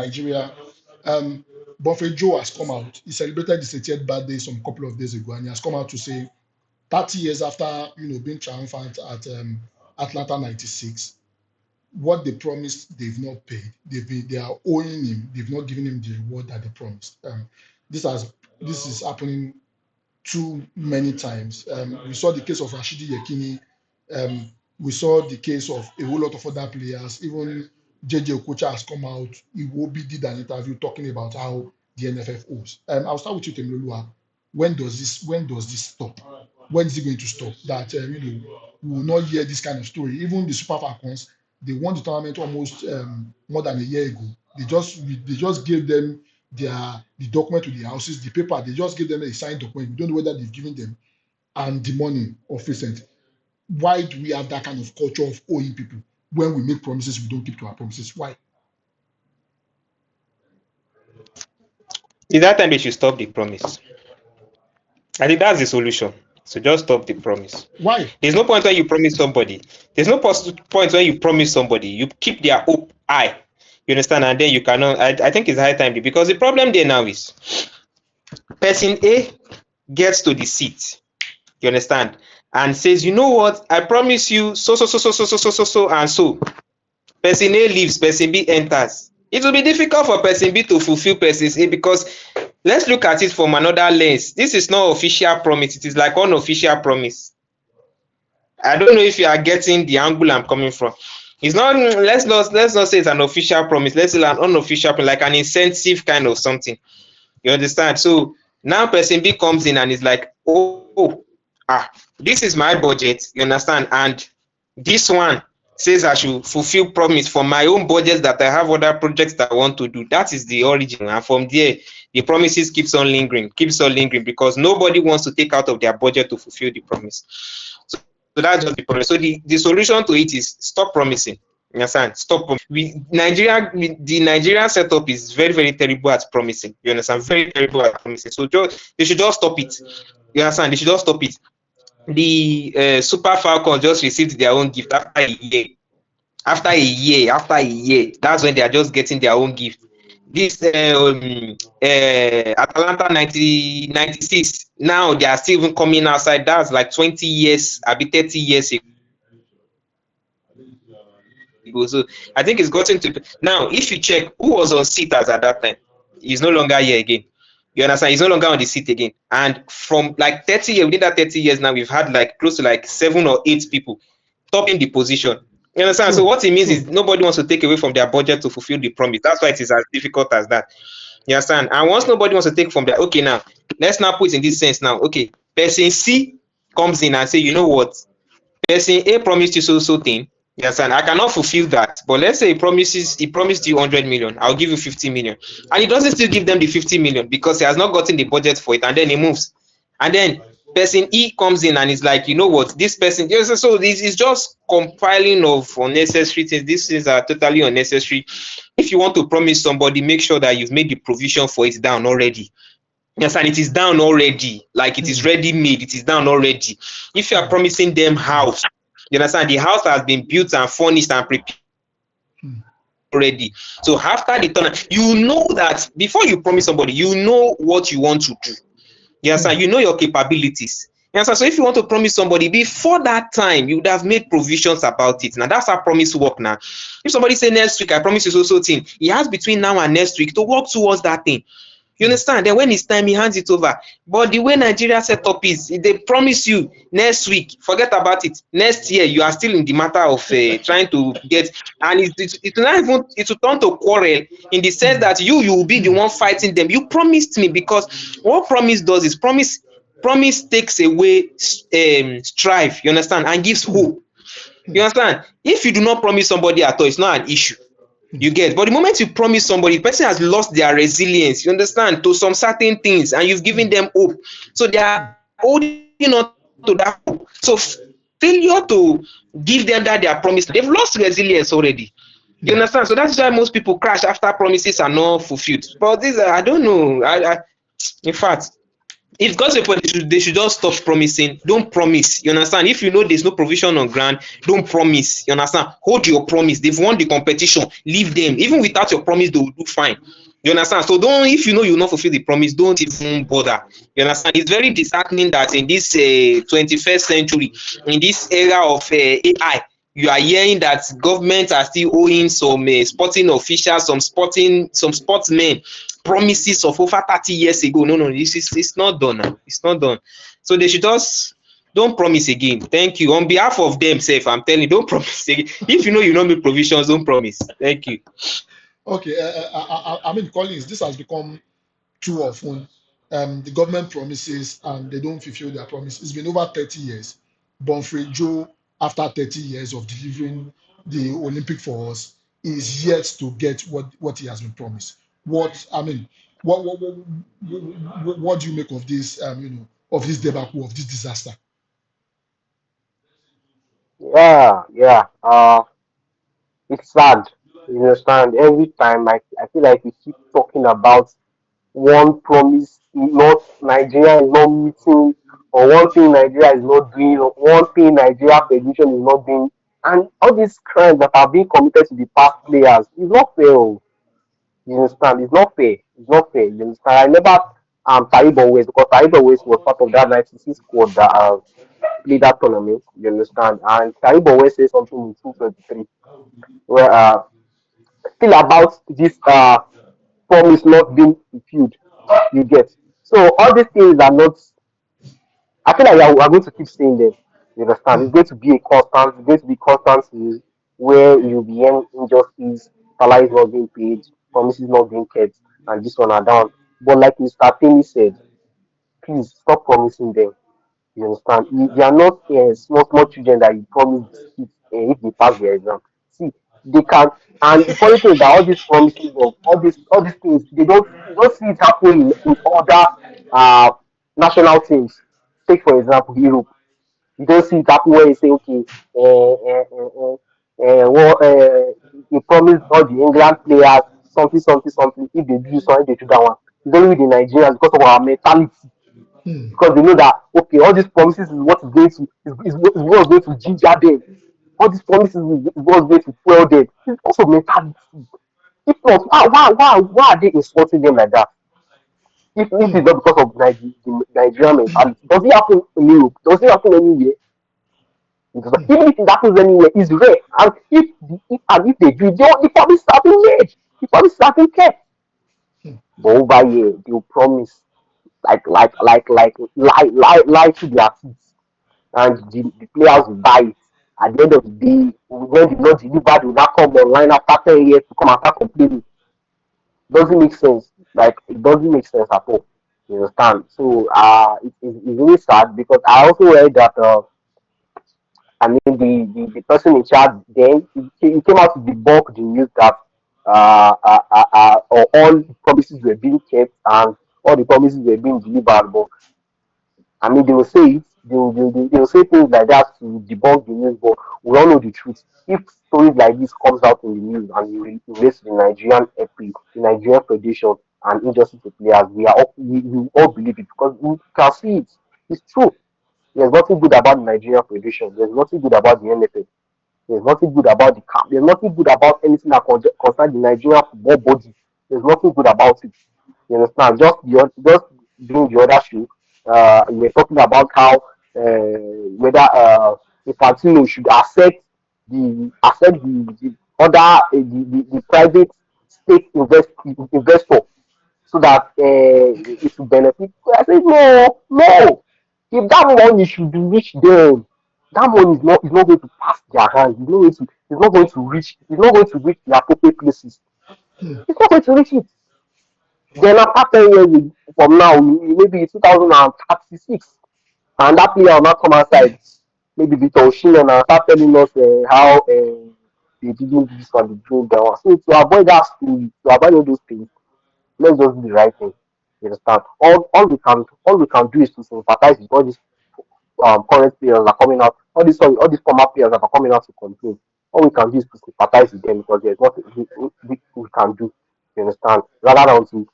Nigeria. Bonfrere Joe has come out. He celebrated his 80th birthday some couple of days ago, and he has come out to say 30 years after being triumphant at Atlanta '96, what they promised they've not paid. They are owing him. They've not given him the reward that they promised. This is happening too many times. We saw the case of Rashidi Yekini. We saw the case of a whole lot of other players. Even JJ Okocha has come out. Iwobi did an interview talking about how the NFF owes. I'll start with you, Temiloluwa. When does this stop? When is it going to stop? That we will not hear this kind of story. Even the Super Falcons, they won the tournament almost more than a year ago. They just gave them the document to the houses, the paper. They just gave them a signed document. We don't know whether they've given them and the money of recent. Why do we have that kind of culture of owing people? When we make promises, we don't keep to our promises. Why? Is that time they should stop the promise? I think that's the solution. So just stop the promise. Why? There's no point when you promise somebody. There's no point when you promise somebody. You keep their hope high. You understand? And then you cannot. I think it's high time, because the problem there now is person A gets to the seat. You understand? And says, you know what? I promise you so and so. Person A leaves, person B enters. It will be difficult for person B to fulfill person A, because let's look at it from another lens. This is not official promise. It is like unofficial promise. I don't know if you are getting the angle I'm coming from. It's not. Let's not say it's an official promise. Let's say an unofficial promise, like an incentive kind of something. You understand? So now person B comes in and is like, this is my budget. You understand? And this one says I should fulfill promise for my own budget, that I have other projects that I want to do. That is the origin, and from there the promises keeps on lingering, because nobody wants to take out of their budget to fulfill the promise. So that's just the problem. So the solution to it is stop promising. You understand? Stop. The Nigerian setup is very, very terrible at promising. You understand? Very terrible at promising. So they should just stop it. You understand? They should just stop it. The Super Falcons just received their own gift after a year. After a year, that's when they are just getting their own gift. This Atalanta 96, now they are still even coming outside. That's like 20 years, a bit 30 years ago. So I think it's gotten to now. If you check who was on seaters at that time, he's no longer here again. You understand? He's no longer on the seat again. And from like 30 years, within that 30 years now, we've had like close to like 7 or 8 people topping the position. You understand? So what it means is nobody wants to take away from their budget to fulfill the promise. That's why it is as difficult as that. You understand? And once nobody wants to take from their, okay, now let's now put in this sense now. Okay, person C comes in and say, you know what? Person A promised you so thing. You understand? I cannot fulfill that. But let's say he promised you 100 million. I'll give you 50 million. And he doesn't still give them the 50 million because he has not gotten the budget for it. And then he moves. And then person E comes in and is like, you know what, this person, so this is just compiling of unnecessary things. These things are totally unnecessary. If you want to promise somebody, make sure that you've made the provision for it down already. Yes, and it is down already, like it is ready made, it is down already. If you are promising them house, you understand, the house has been built and furnished and prepared already. So after the turn, you know that before you promise somebody, you know what you want to do. Yes, and you know your capabilities. Yes, so if you want to promise somebody before that time, you would have made provisions about it. Now that's how promise work. Now, if somebody say next week I promise you so thing, he has between now and next week to work towards that thing. You understand? Then when it's time, he hands it over. But the way Nigeria set up is, they promise you next week, forget about it. Next year, you are still in the matter of trying to get, and it will turn to quarrel in the sense that you will be the one fighting them. You promised me, because what promise does is promise takes away strife. You understand? And gives hope. You understand? If you do not promise somebody at all, it's not an issue. You get, but the moment you promise somebody, the person has lost their resilience, you understand, to some certain things, and you've given them hope, so they are holding on to that hope. So failure to give them that they are promised, they've lost resilience already. You understand? So that's why most people crash after promises are not fulfilled. But this, I don't know. In fact, if God's a point, they should just stop promising. Don't promise. You understand? If you know there's no provision on ground, don't promise. You understand? Hold your promise. They've won the competition. Leave them. Even without your promise, they will do fine. You understand? So don't, if you know you will not fulfill the promise, don't even bother. You understand? It's very disheartening that in this 21st century, in this era of AI, you are hearing that governments are still owing some sporting officials, some sportsmen promises of over 30 years ago. No, this is, it's not done now. It's not done. So they should just don't promise again. Thank you. On behalf of them, safe, I'm telling you, don't promise again. If you know you don't make provisions, don't promise. Thank you. Okay, I mean, Collins, this has become too often. The government promises and they don't fulfill their promise. It's been over 30 years. Bonfrere Joe, after 30 years of delivering the Olympic for us, is yet to get what he has been promised. What I mean, what do you make of this? Of this debacle, of this disaster? Yeah, yeah. It's sad. You understand? Every time I feel like we keep talking about one promise, not Nigeria is not meeting, or one thing Nigeria is not doing, or one thing Nigeria Federation is not doing, and all these crimes that are being committed to the past players is not fair. Oh. You understand? It's not fair. It's not fair. You understand? I remember Taribo West, because Taribo West was part of that 96 squad that played that tournament. You understand? And Taribo West said something in 223 where still about this promise not being fulfilled. You get. So all these things are not. I feel like we are going to keep saying them. You understand? Hmm, It's going to be a constant. It's going to be constant news where you'll be hearing injustice, salaries not being paid, promises not being kept, and this one are down. But like Mr. Tini said, please stop promising them. You understand? They are not small children that you promise biscuits if they pass their exam. See, they can. And the funny thing is that all these promises of all these things, they don't see it happen in other uh, national teams. Take for example Europe. You don't see it happen where you say, okay, they promised all the England players something, something, something. If they do something, they do that one. It's only with the Nigerians because of our mentality, hmm, because they know that okay, all these promises is what is going to is what is going to ginger them. All these promises is what is going to fuel them. It's also mentality. If not, why are they insulting them like that? If hmm, it's not because of the Nigerian mentality, does it happen in Europe? Does it happen anywhere? Because hmm, even if it happens anywhere, it's rare. And if they do, the promises have been made. The promises have been kept. hmm, But over here, they'll promise like lie to their teeth, and the players will buy it. At the end of the day, when they not deliver, they will not come online after 10 years to come and start complaining. Doesn't make sense. Like it doesn't make sense at all. You understand? So it's really sad because I also read that I mean the person in charge then he came out to debunk the news that all promises were being kept and all the promises were being delivered. But I mean, they will say it, they will say things like that to debunk the news, but we all know the truth. If stories like this comes out in the news and you relate to the Nigerian FA, the Nigerian Federation, and injustice to players, we all believe it because we can see it. It's true. There's nothing good about the Nigerian Federation. There's nothing good about the NFA. There's nothing good about the camp. There's nothing good about anything that concerns the Nigerian football body. There's nothing good about it. You understand? Just doing the other show, we were talking about how whether Infantino should accept the other the private state investor so that it will benefit. So I said no, no. If that money should reach them, that money is not going to pass their hands. It's not going to reach the appropriate places. hmm, It's not going to reach it. Then after 10 years from now, maybe 2036, and that player will not come outside. Maybe Victor Osimhen and start telling us how they didn't do this one, they didn't do that one. So to avoid that story, to avoid all those things, let's just do the right thing. You understand? All we can do is to sympathize with all these current players that are coming out, all these former players that are coming out to complain. All we can do is to sympathize with them because there's nothing we can do. You understand? Rather than to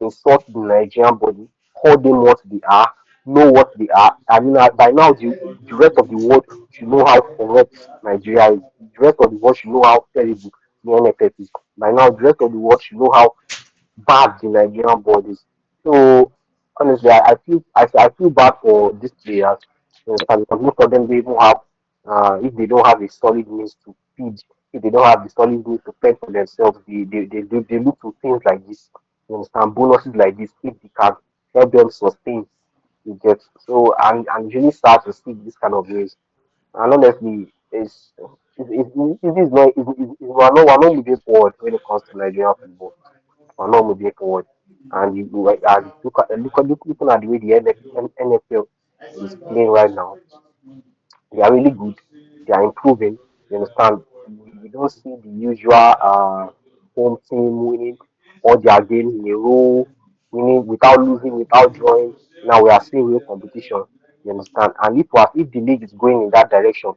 insult the Nigerian body call them what they are, know what they are. I mean, by now the rest of the world should know how corrupt Nigeria is. The rest of the world should know how terrible the NFF is. By now, the rest of the world should know how bad the Nigerian board is. So honestly, I feel bad for these players, because most of them they even have if they don't have a solid means to feed, if they don't have the solid means to fend for themselves, they look to things like this. You understand, bonuses like this if they can help them sustain. You get, so and really start to see this kind of news. And honestly, it is not we're not moving forward when it comes to Nigerian football. We're not moving forward. And looking at the way the NFL is playing right now, they are really good. They are improving. You understand? We don't see the usual home team winning all their games in a row, winning without losing, without drawing. Now we are seeing real competition. You understand? And if the league is going in that direction,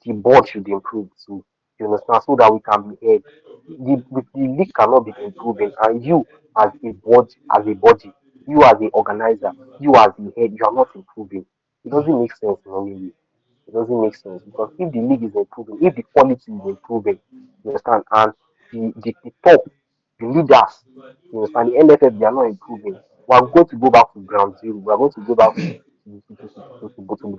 the board should improve too. You understand? So that we can be heard. The league cannot be improving, and you as a body, you as the organizer, you as the head, you are not improving. It doesn't make sense in any way. It doesn't make sense because if the league is improving, if the quality is improving, you understand, and the top, the leaders, you understand, the NFF, they are not improving. We are going to go back to ground zero. We are going to go back to the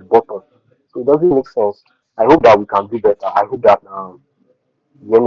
bottom. So it doesn't make sense. I hope that we can do better. I hope that the NFF